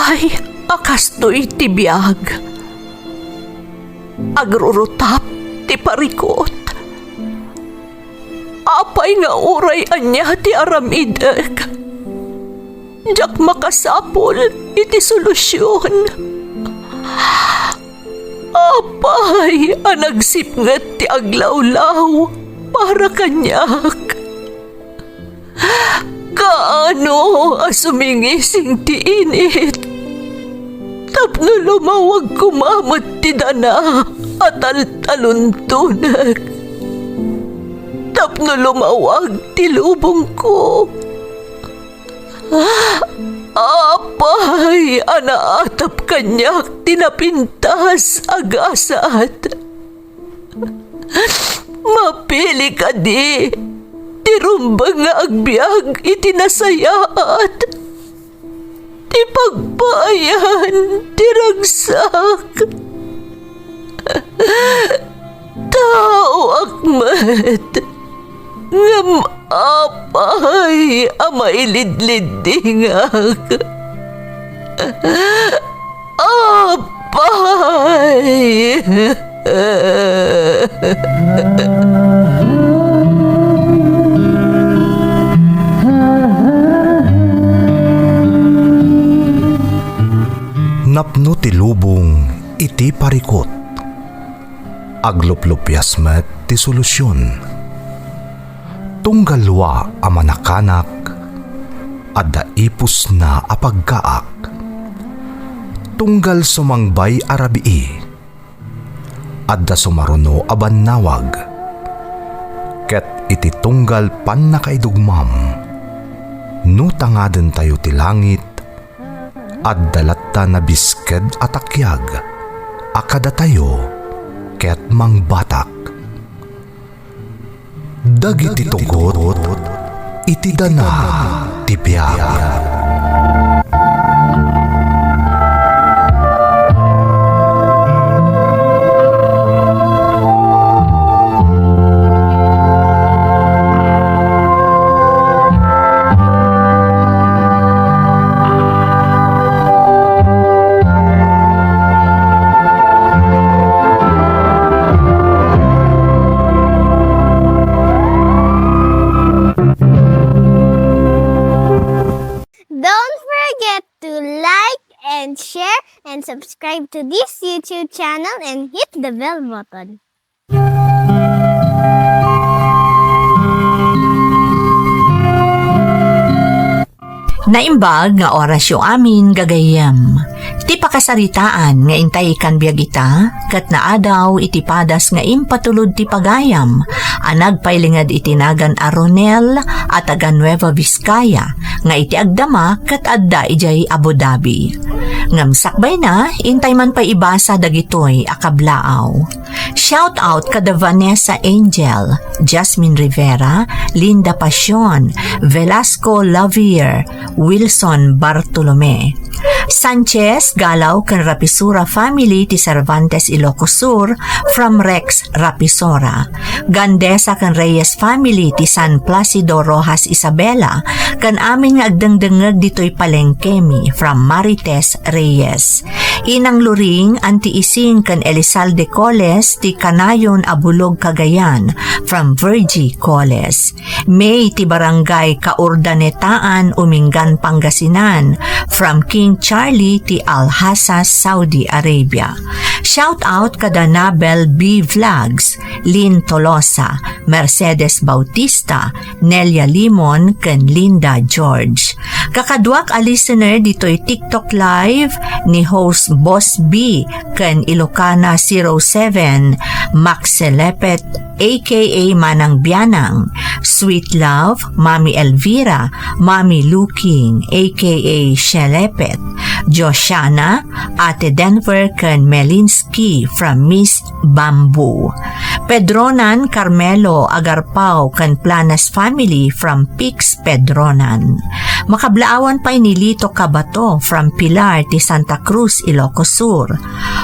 Apay, akastoy tibiyag. Agrurutap ti parikot. Apay nga uray anya ti aramidek. Jak makasapol iti solusyon. Apay, anagsipnget ti aglawlaw para kanyak. Kaano asumingising ti init? Tapno lumawag kumamot ti dana at taluntunak. Tapno lumawag ti lubong ko. Apay, anaatap kanyak tinapintas agasat. Mapili ka di, tirumbang nga agbyag itinasayaat. Ti pagbayan, tiragsak. Tao akmat, ngam apay, amailidlidingak. Apay. Napno ti lubong iti parikot. Agluplupyas met ti solusyon. Tunggalwa a manakanak, adda ipus na apagkaak. Tunggal sumangbay arabii, adda sumaruno a bannawag. Ket iti tunggal pan nakaidugmam, no tangaden tayo ti langit, adda latta na bisked atakyag, akada tayo ket mangbatak. Dagiti tugot, iti dana ti biag. Share and subscribe to this YouTube channel and hit the bell button. Naimbag nga orasyo amin gagayam. Ti pakasaritaan nga intay kan biagita, kat naadaw iti padas nga impatulod ti pagayam, anag pailingad itinagan a Ronel at taga Nueva Vizcaya, nga iti agdama kat adda ijay Abu Dhabi. Ngam sakbay na, intay man pa ibasa dagitoy akablaaw. Shout out kada Vanessa Angel, Jasmine Rivera, Linda Pasion, Velasco Lavier, Wilson Bartolome. Sanchez Galaw kan Rapisura family ti Cervantes Ilocos Sur from Rex Rapisora. Gandesa kan Reyes family ti San Placido Rojas Isabela kan amin nga agdengdengeg ditoy Palengkemi from Marites Reyes. Inang Luring anti ising kan Elizalde Coles ti Kanayon Abulog Cagayan from Virgie Coles. May ti Barangay Kaurdanetaan Umingan Pangasinan from King Charlie ti Alhasa Saudi Arabia. Shout out kada Nabel B. Vlogs, Lynn Tolosa, Mercedes Bautista, Nelia Limon, ken Linda George. Kakadwak a listener dito'y TikTok live ni host Boss B ken Ilocana 07, Max Selepet aka Manang Bianang, Sweet Love, Mami Elvira, Mami Luking aka Shelepet, Joshana, Ate Denver ken Melinsky from Miss Bamboo, Pedronan Carmelo Agarpao ken Planas family from Pix Pedronan, Makablaawan pa ni Lito Cabato from Pilar ti Santa Cruz, Ilocos Sur.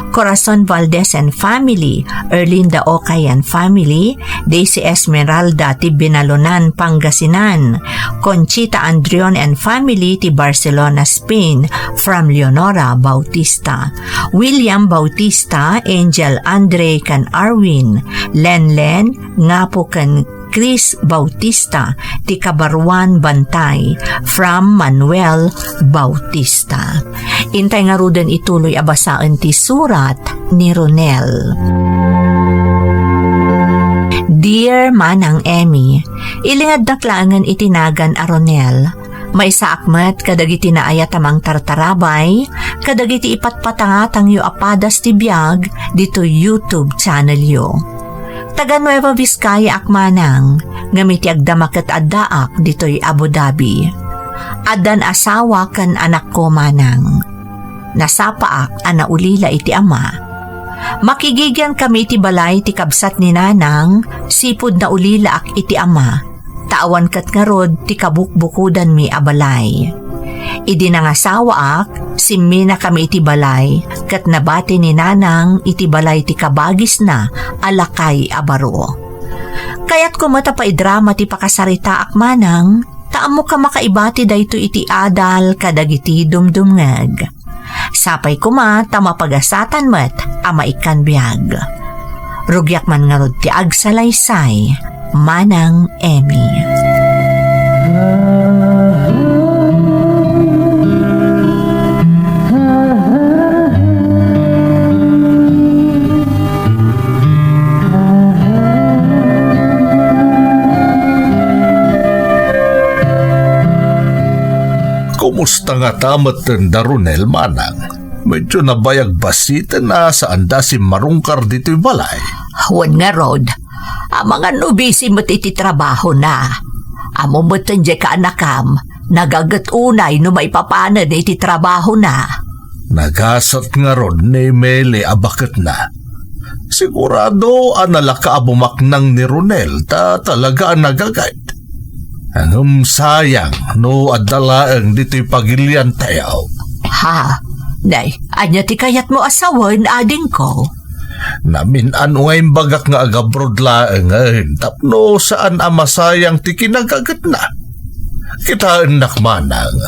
Corazon Valdez and family, Erlinda Okay and family, Daisy Esmeralda ti Binalonan, Pangasinan. Conchita Andrion and family ti Barcelona, Spain from Leonora Bautista. William Bautista, Angel Andre kan Arwin, Lenlen Ngapo kan Chris Bautista ti Kabaruan Bantay from Manuel Bautista. Intay nga rudan ituloy abasaan ti surat ni Ronel. Dear Manang Emmy, ilingad naklangan itinagan a Ronel. May saakmat kadagiti naayat amang tartarabay, kadagiti ipatpatangatang yu apadas ti biag dito YouTube channel yu. Taga Nueva Vizcaya akmanang, ngamiti agdamaket addaak dito'y Abu Dhabi. Adan asawa kan anak ko manang. Nasapaak anaulila iti ama. Makigigyan kami iti balay ti kabsat ni nanang, sipod na ulila ak iti ama. Tawan kat nga rod ti kabukbukudan mi abalay. Idi nangasawa ak, simmi na kami iti balay, kat nabati ni nanang iti balay ti kabagis na alakay abaro. Kaya't kumata pa idrama ti pakasarita ak manang, taamo ka makaibati dayto iti adal kadagiti dumdumngag. Sapay kuma tamapagasatan met ama ikan biag. Rugyak man nga rod ti agsalaysay, Manang Emmy. Kumusta nga tamat ng Ronel, manang? Medyo nabayag basitan na saan da si marungkar dito'y balay. Huwag nga rod, ang mga nubisi mo't iti trabaho na. Amo mo't nandiyan ka anakam, nagagat unay no may papanan iti trabaho na. Nagasat nga rod ni Mele abakit na. Sigurado analaka abumaknang ni Ronel ta talaga nagagad. Ang sayang no adalaang dito'y pagilian tayaw. Ha? Nay, anya ti kayat mo asawan ading ko? Namin ano ngayong bagak nga agabrod laeng tapno saan amasayang ti kinagagat na. Kitaan nakmanang.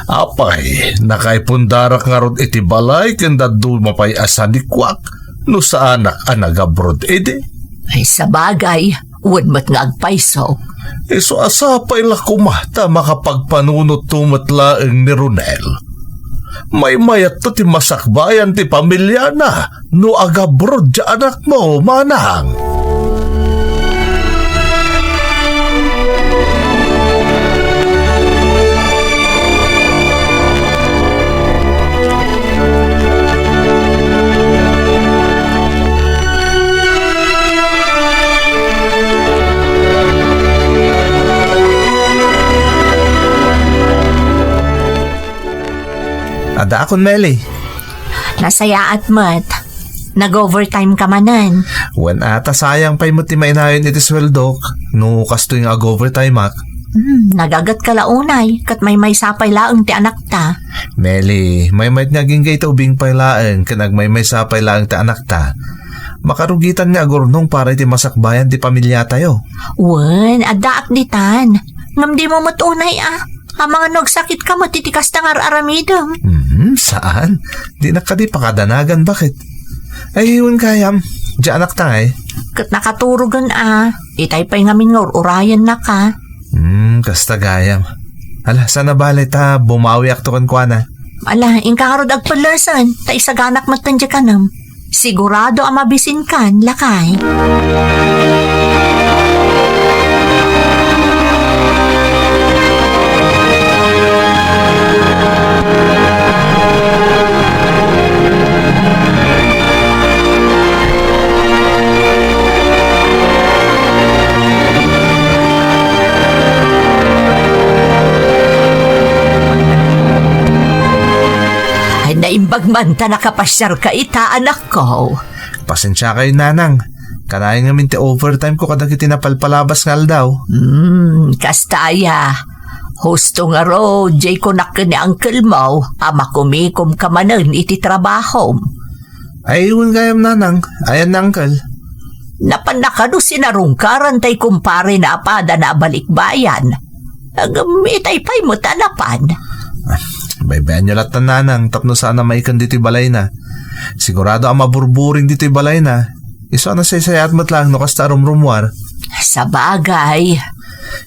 Apay, nakaipundarak nga rod iti balay kanda doon mapay asan ni Kwak no saan anagabrod edi. Ay sabagay, huwag mat nga agpaiso. So asapay la kumata makapagpanunot tumatlaeng ni Ronel. May mayat to ti masakbayan ti pamilya na no agabrod di anak mo, manang. Ada akong Meli. Nasaya at mat. Nag-overtime ka manan. Wan ata sayang pa'y mo ti mainayon iti sweldok. No kasto yung ag-overtime ak. Nagagat ka launay, kat may sapay laang ti anak ta. Meli, may naging gay ubing pay laang kanag may sapay laang ti anak ta. Makarugitan nga agurnong para iti masakbayan ti pamilya tayo. Wan, adaak ditan. Ngam di mo matunay Ang mga nagsakit ka matitikas na aramidong. Saan? Di na ka di pakadanagan, bakit? Ay, yun kayam. Diyan anak tangay. Kat nakaturugan itay pa'y ngamin urayan na ka. Kasta gayam. Ala, sana balay ta bumawi aktukan ko na. Ala, ingkarod agpalasan, ta isaganak matandya ka nam. Sigurado ang mabisin kan, lakay. Naimbag man ta nakapasyar ka ita, anak ko. Pasensya kayo, nanang. Kanayin nga minti overtime ko kadag itinapalpalabas ngal daw. Kastaya. Husto nga ro, jay ko na ni Uncle mo, ama kumikom ka manan iti trabaho. Ay, yun gayam nanang. Ayan na, Uncle. Napanakado sinarungkaran tay kumpare na apada na balikbayan. Itay pa'y mo tanapan. Baybayan niyo lahat na nanang. Tapno sana maikan dito'y balay na. Sigurado ang maburburing dito'y balay na. Iso na saysayat mo't lang no kasta rumrumwar. Sa bagay.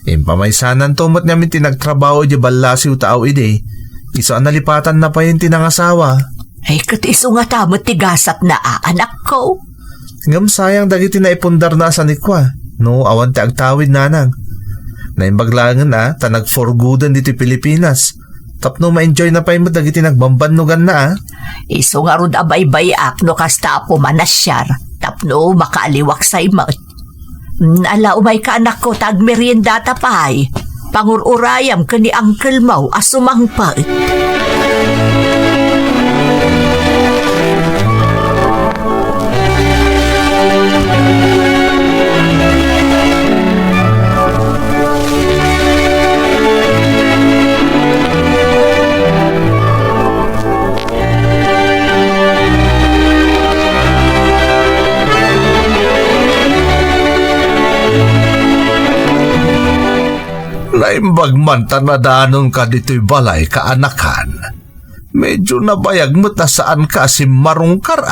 Impamaisanan to mo't namin tinagtrabaho di balasiw tao ide. Iso ang nalipatan na pa yung tinangasawa. Ay katiso nga tamot tigasat na anak ko. Ngam sayang dagiti na ipundar na sa nikwa. No, awan ti agtawid nanang. Naimbaglangan na, tanag forgudan dito Pilipinas. Tapno ma-enjoy na pa yung dagiti nagbambanugan na. Iso nga rod abay-bayak no kasta po manasyar. Tapno makaaliwak sa imot. Ala umay ka anak ko tag merienda tapay. Pangururayam ka ni Uncle Mau asumangpait. Naimbag man tanadanon ka dito'y balay kaanakan. Medyo nabayag mo't na saan ka si marungkar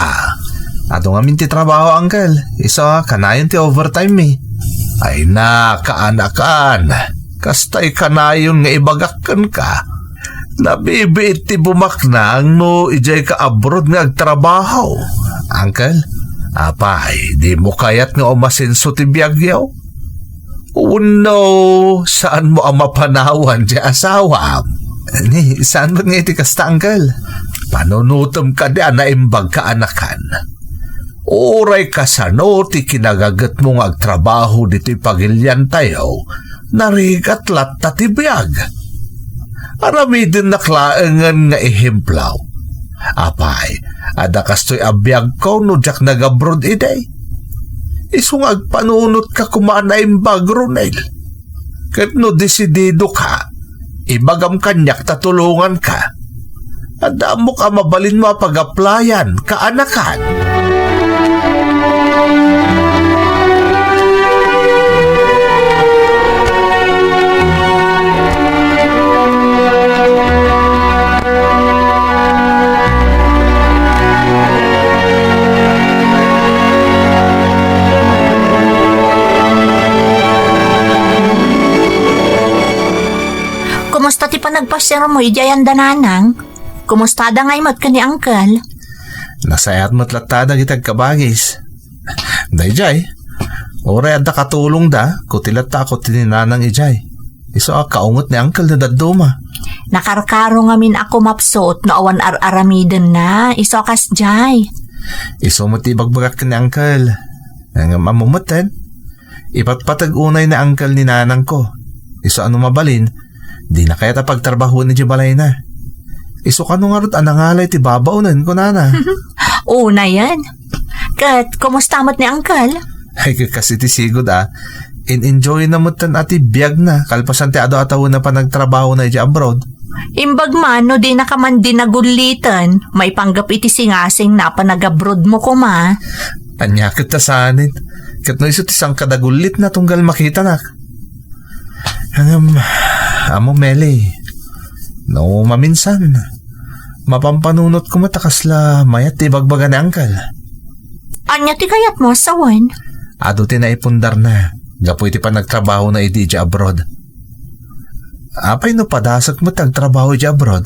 Ato nga minti trabaho, Uncle. Isa kanayon ti overtime Ay na, kaanakan. Kastay kanayon nga ibagakan ka. Nabibiit ti bumaknang no ijay ka abroad nga agtrabaho. Uncle, apay, di mo kayat nga umasinso ti biyagyaw? No, saan mo ang mapanawan di asawa? Ni, saan mo nga iti kasta, Uncle? Panunutom ka di naimbag ka anakan. Uray ka sa no, ti kinagagat mong agtrabaho dito'y pagilyan tayo, narigat latta ti biyag. Aramidin naklaangan nga ihimplaw. Apay, ada kasto'y abiyag ko no jak nagabrod iday. Isung agpanunot ka kumana imbag, Ronel. Kahit no desidido ka, ibagam kanyak tatulungan ka. Ada mo ka mabalin mo pag-applyan, kaanakan. Kumusta ti panagpasyar mo, ijayan dananang? Kumusta da nga imot ka ni Uncle? Nasayat mo't latada kitag kabagis. Dayjay, oray adda katulong da, kutilat ako tininanang ijay. Iso kaungot ni Uncle na daduma. Nakarkaro nga min ako mapsot no awan ar-aramiden na, iso kas jay. Iso mo tibagbagat ka ni Uncle. Ang mamumutan, ipatpatag-unay na Uncle ni nanang ko. Iso ano mabalin, di na kaya tapagtrabaho ni Jibalay na. Iso ka nung arot anangalay ti babaunan ko nana. Una yan. Kat, kumusta mo't ni Uncle? Ay kasi ti sigod in-enjoy na mo tan ati biyag na kalpasan ti ado-ataw na pa nagtrabaho na iti abroad. Imbag man no di na ka man din nagulitan. May panggap iti singasing na pa nag-abroad mo kuma. Anyakit ta sanin. Kat no iso ti sang kadagulit na tunggal makita nak. Amo Meli. No maminsan. Mapampanunot ko matakasla mayat ti bagbaga ni Uncle. Anya ti kayat mo asawan? Ado ti naipundar na. Gapoy ti pa nagtrabaho na iti abroad. Apay no padasak mo tagtrabaho iti abroad?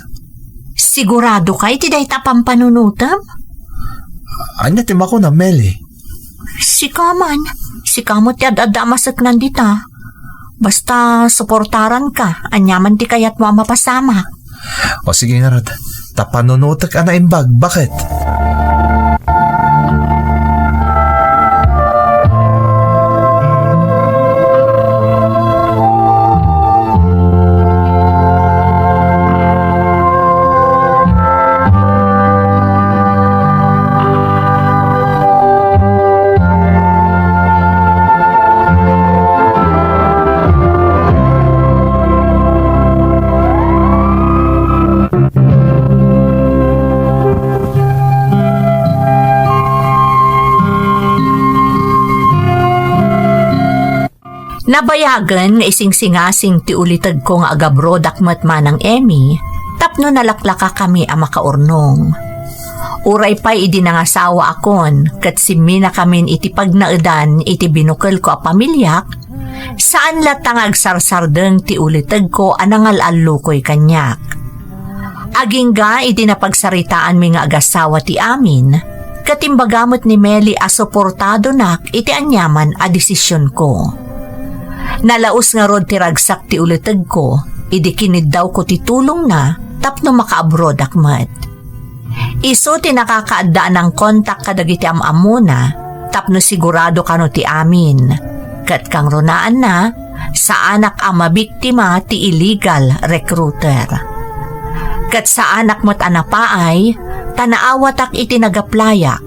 Sigurado kay ti day tapang panunutam? Anya ti mako na Meli. Sikaman. Sikamot ti adadamasak nandita. Basta suportaran ka. Anyaman ti kayat mo mapasama. O sige nga rod. Tapanunutak na imbag. Bakit? Nabayagan nga ising-singasing ti ulitag ko nga agabrodak matmanang Emmy, tapno nalaklaka kami ang makaurnong. Uray pa'y idinangasawa akon, kat simina kamin iti pagnaedan iti binukal ko a pamilyak, saan latang agsarsardeng ti ulitag ko anangal-allo ko'y kanyak. Agingga iti napagsaritaan mi nga agasawa ti amin, katimbagamot ni Meli a suportado nak iti anyaman a desisyon ko. Nalaos nga rod ti ragsak ti ulitag ko, idikinid daw ko ti tulong na, tapno makaabroad akmat. Iso ti nakakaadaan ng kontak kadagiti amamuna, tapno sigurado kano ti amin. Kat kang runaan na, sa anak ang mabiktima ti illegal recruiter. Kat sa anak mo't anapaay, tanaawatak iti nagaplayak,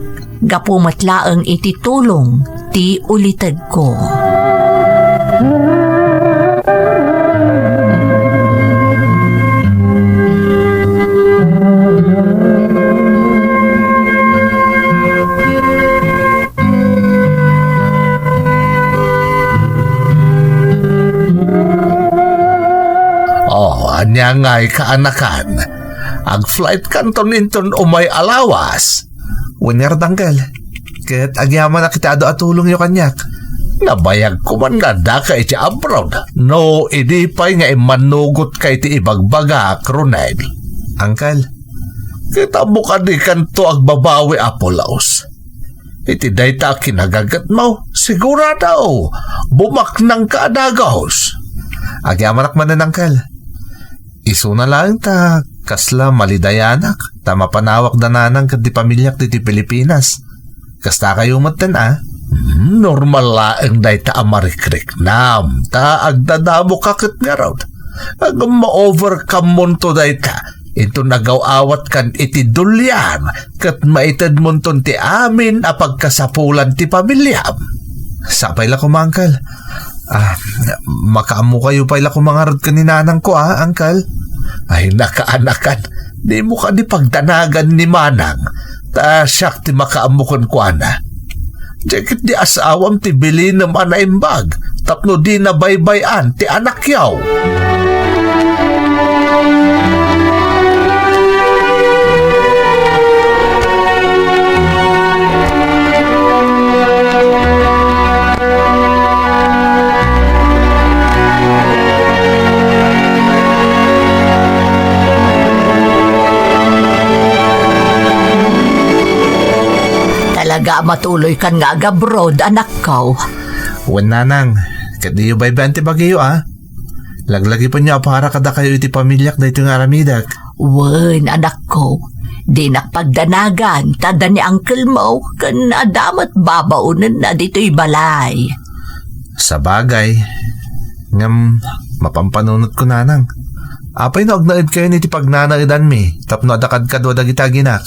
gapumatlaeng iti tulong ti ulitag ko. Anya nga'y kaanakan. Ag-flight kanton ninton umay alawas. Winner danggal. Ket agyaman na kita ado atulong yu kanyak. Nabayag ko man nga da ka iti abroad. No, idi pa'y nga imanugot ka iti ibagbaga, Ronel. Angkal, kita buka di kanto agbabawi apolaos. Iti dayta kinagagat mo, sigurado. Bumak ng kaadagos. Agyaman akman na angkal. Iso na lang ta, kasla malidayanak, ta mapanawak dananang kat di pamilyak di Pilipinas. Kasta kayo matan normal laeng day ta amarikrik nam, ta agdadamo kakit nga raw. Ag ma-overcome mo to day ta, ito nagawawat kan iti dulyan, kat maitad mo ti amin a pagkasapulan ti pamilyam. Sapay la kumangkal. Makaamu kayo pala kumangarod ka ni nanang ko angkal. Ay nakaanakan, di mo ka di pagdanagan ni manang. Ta siyak ti makaamukon ko ana. Diyakit di asawam ti bilin ng anaimbag, tapno di na baybayan ti anak yaw. Talaga matuloy kan nga agabroad, anak ko. Wan nanang, kadiyo baybayan ti bagyo Laglagi pa niya para kada kayo iti pamilyak na ito nga aramidak. Wan, anak ko. Di nakpagdanagan, tada ni uncle mo, kan adamat babaunan na dito'y balay. Sa bagay, ngam mapampanunot ko nanang. Apay no agnaid kayo niti pagnanaidan mi, tapno adakad kadwa dagitaginak.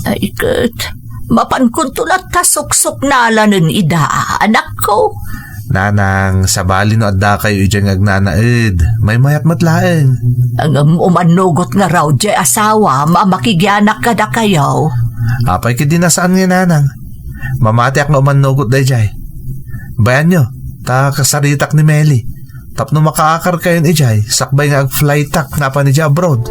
Ay kat, mapankuntulat ka suksok na alanin ida, anak ko. Nanang, sabali no adda kayo ijang agnanaid, may mayat matlaeng. Ang umanugot nga raw di asawa, mamakigyanak ka da kayo. Apay kidi nasaan nga nanang. Mamatiak na umanugot day jay. Bayan nyo, ta kasaritak ni Meli. Tapno makaakar kayo ni jay, sakbay nga ag-flytak nga pa ni jay abroad.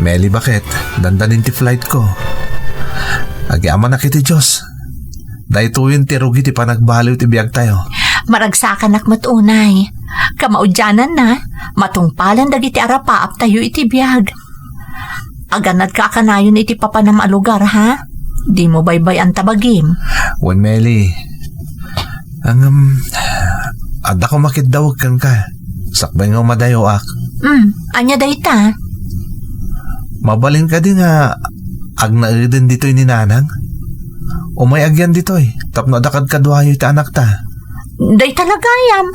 Meli, bakit? Dandanin ti flight ko. Agyaman na kiti Diyos. Dahito yun ti rugi ti panagbaliw ti biyag tayo. Maragsakan ak matunay. Kamaudyanan na, matungpalan dagiti arapaap tayo iti biyag. Aganad ka kanayon iti papanam alugar, ha? Di mo baybay ang tabagim. Wan Meli, ada ko makidawag kan ka. Sakbay nga umadayo ak. Anya dayta? Mabalin ka din nga agnaiden dito'y ni nanang. Umay agyan dito'y, tapno adakad kadwayo iti anak ta. Day talagayam.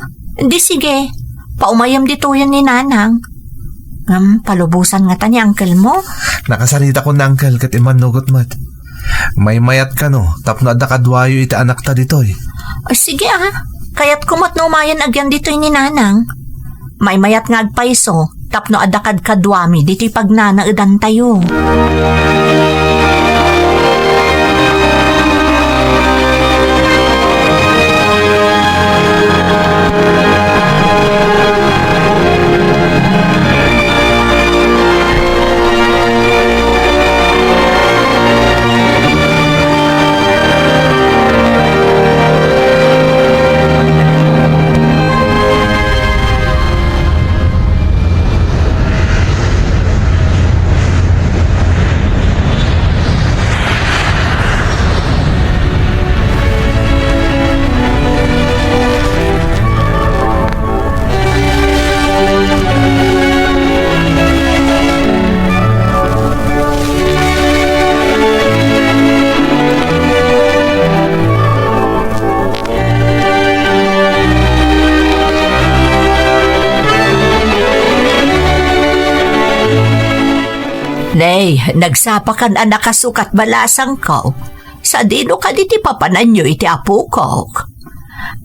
Di sige, paumayam dito yan ni nanang. Palubusan nga ta ni uncle mo. Nakasarita ko na uncle kat iman nugot mat. May mayat ka no, tapno adda kadwayo iti anak ta ditoy. Sige kaya't kumot no umayan agyan dito'y ni nanang. May mayat nga agpaiso, tapno adakad kadwami dito'y pagnanaadan tayo. Nay, nagsapakan ang nakasukat balasang ko. Sa dino ka diti papananyo iti apo ko.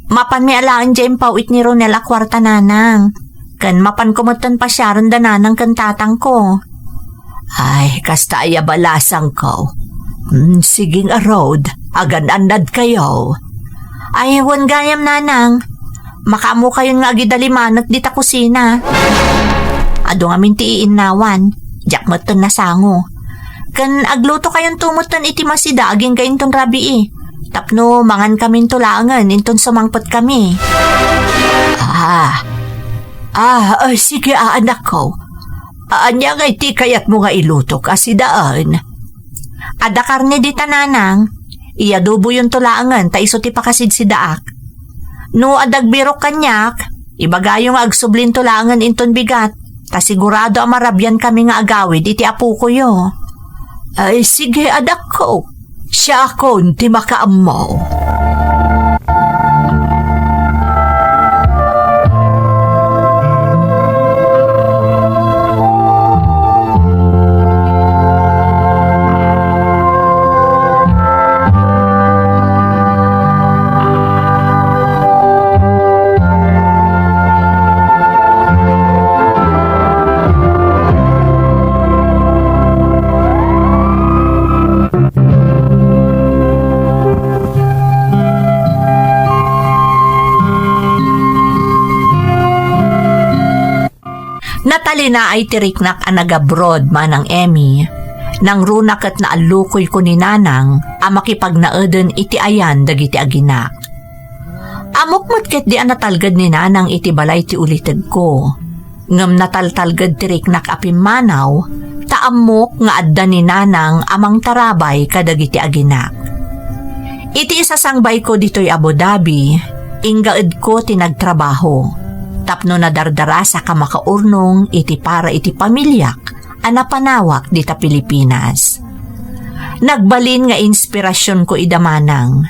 Mapan mi alaan dyan pawit ni Ronel akwarta nanang. Kan mapan kumutan pa siya ron dananang kantatang ko. Ay, kasta aya balasang ko. Siging arod, agan andad kayo. Ay, wan gayam nanang. Makamu kayon nga agidalimanat dita kusina. Ado nga mintiin nawan. Jak matan na sango. Kan agluto kayon tumutan iti masida aging kayon ton rabi Tapno mangan kamin tulangan inton sumangpot kami. Sige anak ko. Anya nga iti kayat mo nga iluto kasidaan. Ada karne di tananang. Iadubo yung tulangan ta iso ti pakasid si daak. No adagbirok kanyak, ibagayong agsublin tulangan inton bigat. Ta sigurado ang marabyan kami nga agawid iti apo ko yo. Ay sige adak ko. Siya akon ti makaamaw. Natalina ay tiriknak ang nag-abroad manang Emmy. Nang runak at naalukoy ko ni nanang, ang makipagnaadan iti ayan dagiti aginak. Amok matket di ang natalgad ni nanang iti balay ti ulitid ko. Ngam nataltalgad tiriknak apimanaw, taamok nga adda ni nanang amang tarabay kadagiti aginak. Iti isasangbay ko dito'y Abu Dhabi, inggaed ko tinagtrabaho. Tapno na dardara sa kamakaurnong iti para iti pamilyak anapanawak dita Pilipinas. Nagbalin nga inspirasyon ko idamanang.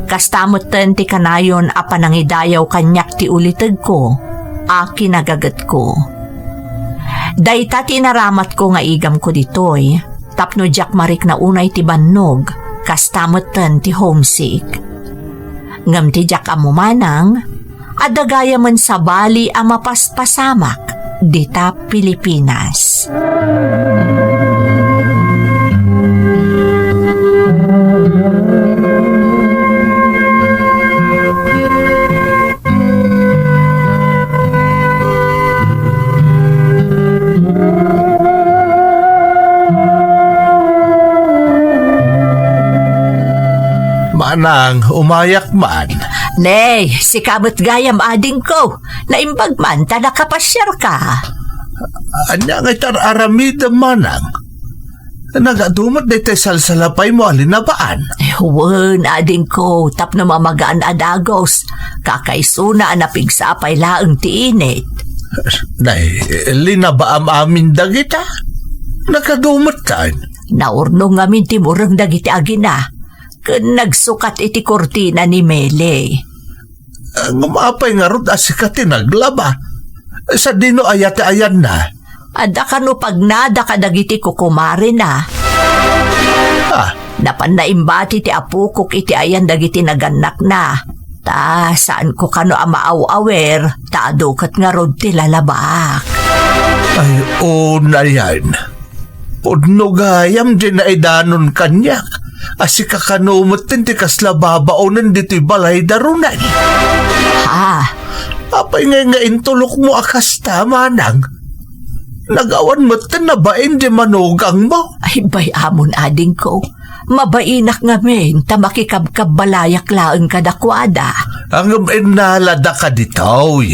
Kastamot ti kanayon a panangidayaw kanyak ti ulitid ko, a kinagagat ko. Dayta tinaramat ko nga igam ko ditoy, tapno jak marik na unay ti bannog, kastamot ti homesick. Ngam ti jak amumanang, adagaya man sa bali ang mapaspasamak dita Pilipinas. Manang, umayak man. Nay, si kabot gayam ading ko, naimbag man ta nakapasyar ka. Anya nga itar aramid manang. Nagadumat na ito salsalapay mo alinabaan. Wan ading ko, tap na mamagaan adagos, kakaisuna napigsapay laang tiinit. Nay, linabaam amin dagita. Nagadumat tan. Naurnong amin timurang dagiti agina. Kun nagsukat iti kortina ni Mele. Ngumapay nga rod asika tinaglaba. Sa dino ayate ayan na. Ada ka no pagnada ka dagiti kukumari na. Ha? Napan na imbati ti apukok iti ayan dagiti naganak na. Ta saan ko kano amaaw-awer, ta adukat nga rod ti lalabak. Ay, na yan. Pudno gayam din na idanon kanyak. Asi kakanumot din ti kasla babaonan dito'y balay darunan. Ha? Apay nga intulok mo akasta, manang. Nagawan mo na ba hindi manugang mo? Ay bay amon ading ko. Mabainak nga men, ta makikabkab-balayak laeng kadakwada. Ang inalada ka ditoy.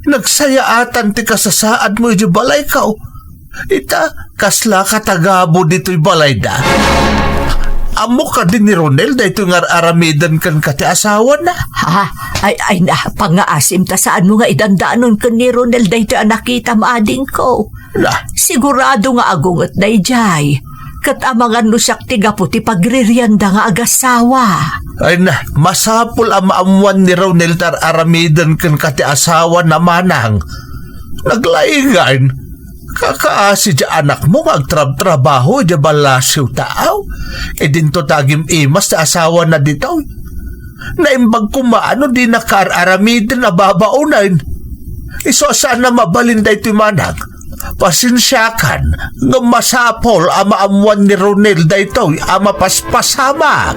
Nagsayaatan ti kasasaad mo di balay ka. Ita, kasla katagabo dito'y balay da. Amo ka din ni Ronel da ito nga aramidan kan kati asawa na. Ha? Ay na, pangaasim ta saan mo nga idandaanon kan ni Ronel da ito nakita maading ko. Na, Sigurado nga agungot na ijay. Kat amangan no siyak tiga puti pagririanda nga agasawa. ay na, masapul ang maamuan ni Ronel tar aramidan kan kati asawa na manang. Naglaingan. Kakaasi di anak mo magtrab-trabaho di balasyo taaw. E dinto tagim imas na asawa na dito. Naimbag kumaano di nakararamidin na babaunan. Iso saan na mabalin da ito manang. Pasensyakan nga masapol ang maamuan ni Ronel da ito ang mapaspasama.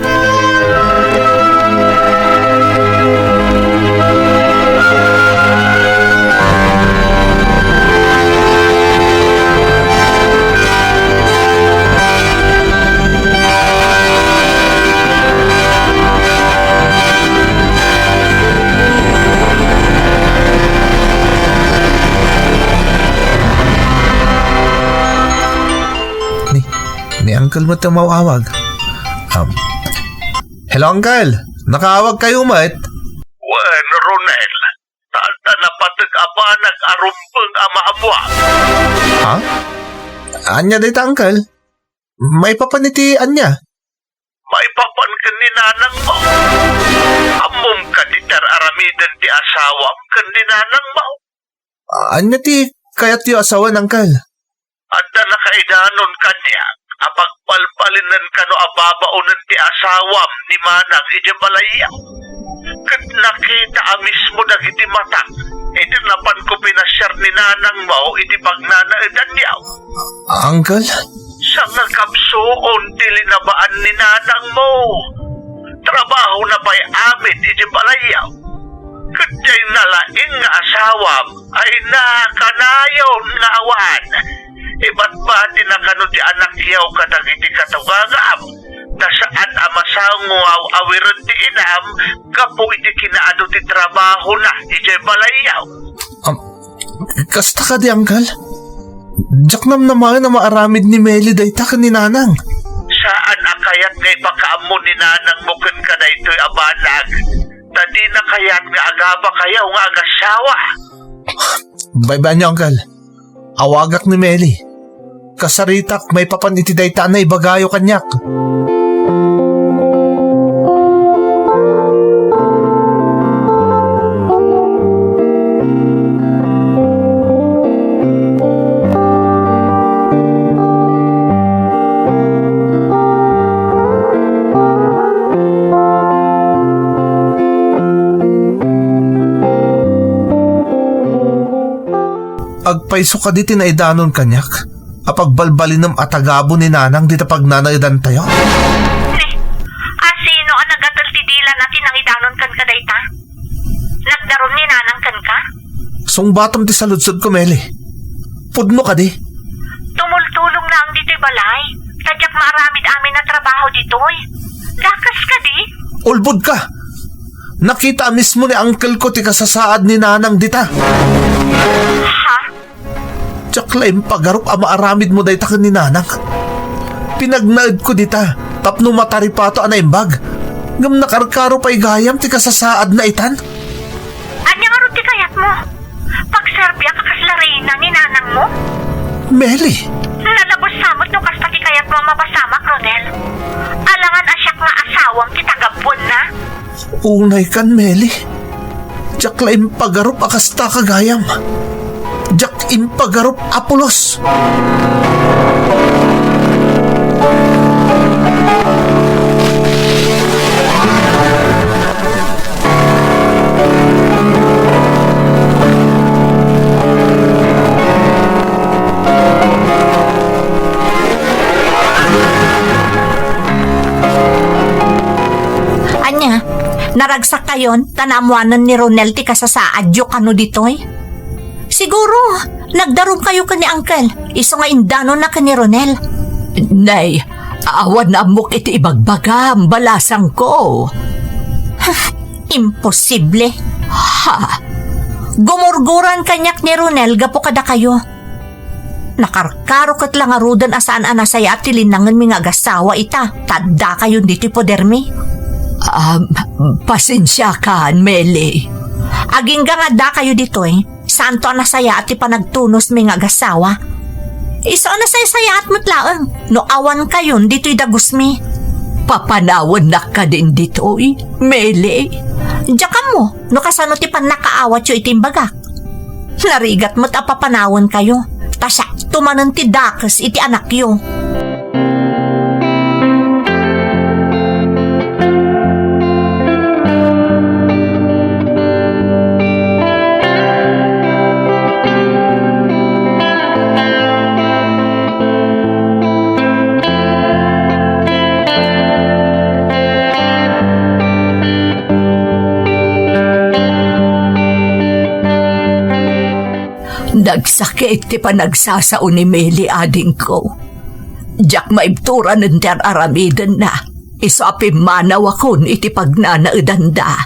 Ni Uncle mo tumawag. Hello, Uncle. Nakaawag kayo, mate? Wen, Ronel. Tata na patag-apa nag-arumpang ama abwa. Ha? Anya dito, Uncle? May papaniti, Anya? May papan ka ni nanang mo. Amom ka di tar aramidan ti asawam ka ni nanang mo. Anya ti kayat ti asawa, Uncle? Anda na kaidanon ka niya. Apagpalpalinan ka no ababaunan ti asawam ni manang ijabalayaw. Kat nakita mismo dagiti mata. Iti napan ko pinasyar ni nanang mo iti pagnanaidan niyaw. Uncle? Sa nagkapsoon ti linabaan ni nanang mo. Trabaho na pa'y amin ijabalayaw. Kat jay nalaing nga asawam ay nakanayon nga awan. Iba't ba tinakano di anak iyaw kadagiti katawagam na saan amasanguaw awiran ti inam kapo iti kinaado ti trabaho na iti balayaw. Kasta ka di, Uncle? Jaknam naman na maaramid ni Meli day ta ni nanang. Saan akayat ngay pakaamon ni nanang mo kan ka na ito'y abanag? Tadi na kayat nga agaba kayaw nga agasawa. Bye-bye niyo, Uncle. Awagak ni Meli. Kasaritak may papanitiday ta na ibagayo kanyak. Agpaiso ka diti na idanon kanyak. Apagbalbalin ng atagabo ni nanang dita pagnanaidan tayo. Sino ang nagataltidila natin ang idanon kan ka dayta? Nagdaron ni nanang kan ka? Sungbatom ti saludsod ko, Meli. Pudno ka di. Tumultulong na ang dito'y balay. Sadyak maaramid amin na trabaho dito'y. Lakas ka di? Ulbod ka. Nakita mismo ni uncle ko ti kasasaad ni nanang dita. Ha? Tsaklaim pagarup ama aramid mo day takan ni nanang. Pinagnaid ko dita. Tapno mataripato anaimbag. Ngam nakarkaro pa'y gayam ti kasasaad na itan. Anya nga rin ti kayat mo? Pagserbya ka kaslarina ni nanang mo? Meli. Nalabos samot nung kasta ti kayat mo mapasamak, Ronel. Alangan asyak nga asawang kitagabon na. Unay kan, Meli. Tsaklaim pagarup akasta kagayam. Jak impagarup Apolos. Anya, naragsak kayon, tanamuanan ni Ronel ti kasasaad yung ano ditoy? Siguro, nagdarom kayo ka ni Uncle. Iso nga indano na ka ni Ronel. Nay, awan na amok iti ibagbagam, balasang ko. Imposible. Ha? Gumurguran kanyak ni Ronel, gapo kada kayo. Nakarkaro kat lang arudan asaan anasaya at tilinangan mi nga agasawa ita. Tadda kayo dito podermi. Pasensya ka, Meli. Aging nga da kayo dito Santo anasaya at ipanagtunos mi nga agasawa. Iso anasaya at mutlaang. No awan kayon dito'y dagusmi. Papanawan na ka din dito'y, Meli. Diyan mo, no kasano ti pan nakaawat yung itimbagak. Narigat mo't apapanawan kayo. Tasya, tumanan ti dakas iti anak yo. Nagsakit ti panagsasao ni Meli ading ko. Diyak maibtura ng aramiden na. Isapi manaw akon iti pagnanaudan da.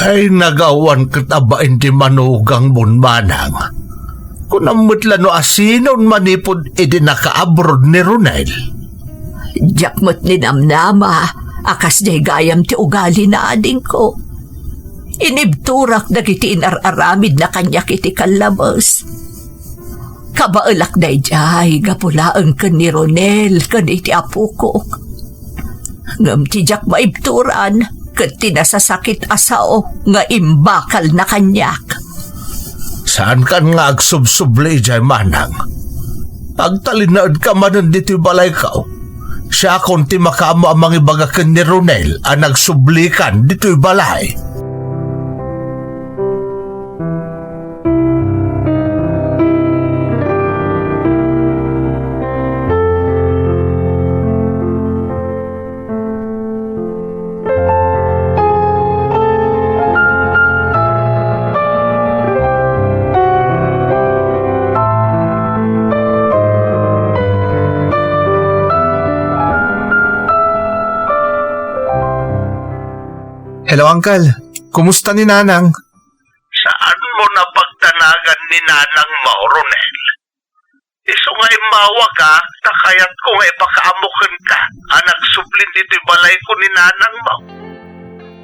Ay, nagawan katabain ti manugang mon manang. Kung amutla no asinon manipod iti naka-abroad ni Ronel. Diyak mo't ninamnama. Akas day gayam ti ugali na ading ko. Inibturak dagiti inararamid na kanya kiti kalabas. Kabaelak day jay, gapulaan ka ni Ronel, kan iti apo ko. Ngam tijak maibturan, kat tinasasakit asao, nga imbakal na kanyak. Saan kan nga agsubsuble jay manang? Agtalinaad ka manan dito balay kao. Siya akong ti makamo ang mga ibagakan ni Ronel ang nagsublikan dito'y balay. Hello, Uncle. Kumusta ni Nanang? Saan mo napagtanagan ni Nanang mo, Ronel? Iso nga'y mawa ka, takayat ko nga'y pakaamukan ka. Anak suplin dito'y balay ko ni Nanang mo.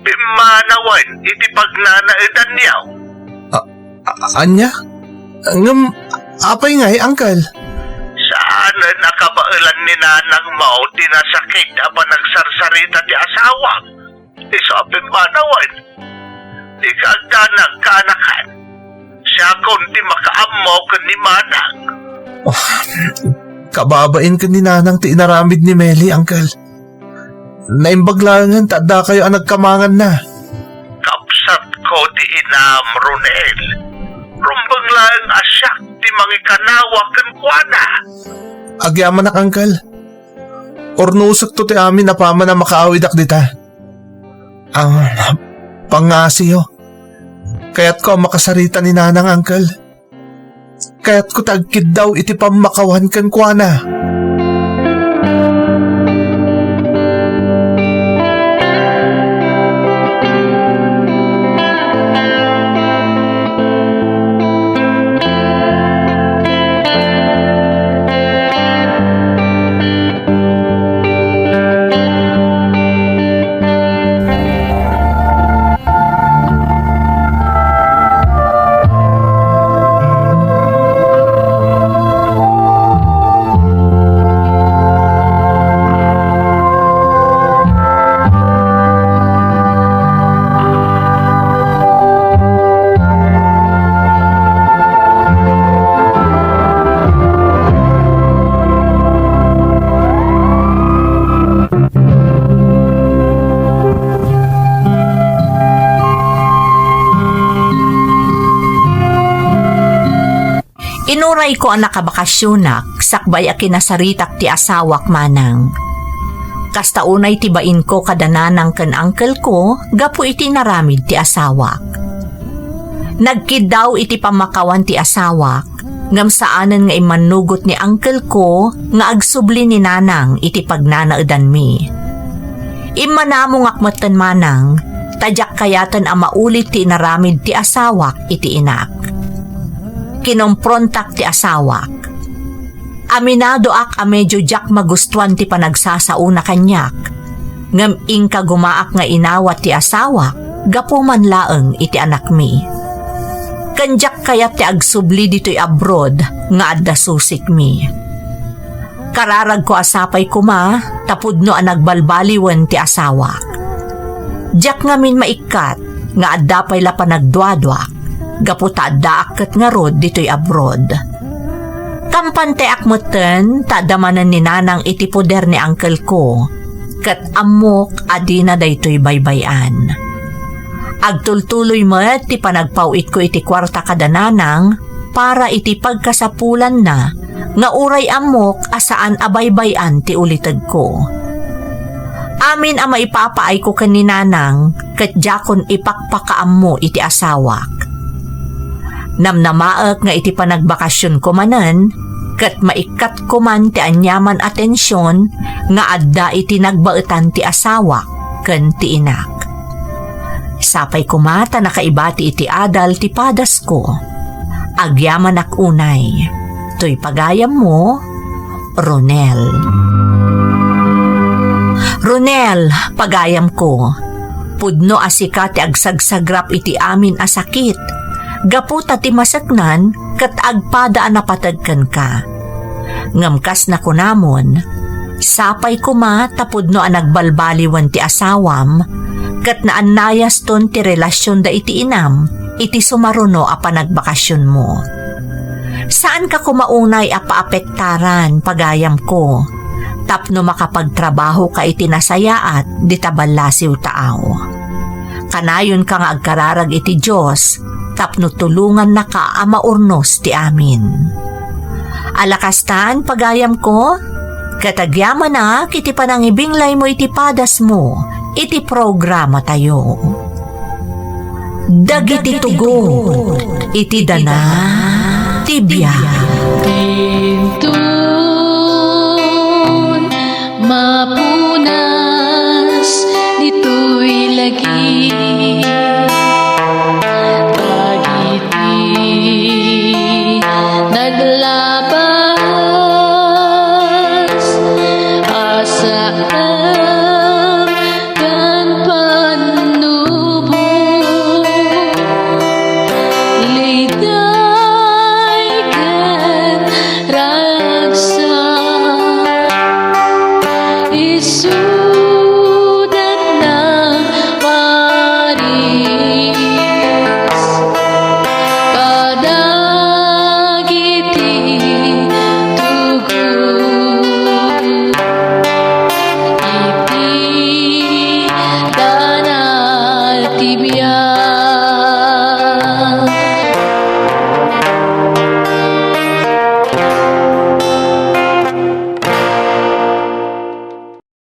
Pimanawan, iti pagnanaidan niyaw. Anya? Ngam, apay nga'y, Uncle? Saan nakabailan ni Nanang mo, tinasakit apa nagsarsarita ti asawa? Iso pimanawan. Di ka agdanang kaanakan. Siya kundi makaamaw ka ni Manang. Kababain ka ni Nanang ti inaramid ni Meli, Uncle. Naimbaglangan, tada kayo ang nagkamangan na. Kapsat ko di inam, Ronel. Rumbang lang asyak di mangikanawa kan kuana. Agyaman nak, Uncle. Ornusak to ti amin na pama na makaawidak dita. Ang pangasiyo. Kaya't ko makasarita ni Nanang, Uncle. Kaya't ko tagkid daw iti pamakawan kan kuana. Inuray ko ang nakabakasyonak, sakbay a kinasaritak ti asawak manang. Kasta unay tibain ko kadananang kan uncle ko, gapu iti naramid ti asawak. Nagkid daw iti pamakawan ti asawak, ngam saanan nga imanugot ni uncle ko nga agsubli ni nanang iti pagnanaudan mi. Imanamong akmatan manang, tadyak kayatan ang maulit ti naramid ti asawak iti inak. Kinomprontak ti asawak. Aminado ak a medyo jak magustuhan ti panagsasauna kanyak. Ngam ingka gumaak nga inawat ti asawak, gapuman laeng iti anak mi. Kanjak kayat ti agsubli dito'y abroad nga adda susik mi. Kararag ko asapay kuma, tapudno ang nagbalbaliwan ti asawak. Jak ngamin maikat, nga adda pay la panagduadwak, gaputa adda akat nga rod dito'y abroad. Kampante akmeten, tadamanan ni nanang iti poder ni uncle ko, kat amok adina daytoy baybayan. Agtultuloy met ti panagpauit ko iti kwarta kada nanang, para iti pagkasapulan na, nga uray amok asaan abaybayan ti ulitag ko. Amin ang maipapaay ko kaninanang, kat jakon ipakpakaam mo iti asawak. Namnamaak nga iti panagbakasyon ko manen, kat maikat ko man ti anyaman atensyon nga adda iti nagbaetan ti asawak ken ti inak. Sapay kumata nakaibati iti adal ti padas ko. Agyaman ak unay, to'y pagayam mo, Ronel. Ronel, pagayam ko. Pudno asika ti agsagsagrap iti amin asakit. Gaputa ti masaknan kat agpada napatagkan ka. Ngamkas na kunamon, sapay kuma tapudno ang nagbalbaliwan ti asawam, kat naanayas ton ti relasyon da iti inam, iti sumaruno a panagbakasyon mo. Saan ka kumaunay a paapektaran, pagayam ko, tapno makapagtrabaho ka iti nasayaat, di tabalasiw taaw. Kanayon ka nga agkararag iti Diyos, tapno tulungan na ka a maurnos ti amin. Alakastan, pagayam ko, katagyaman na kiti panangibinglay mo iti padas mo, iti programa tayo. Dagiti tugon, iti dana, tibya. Tintun, mapuna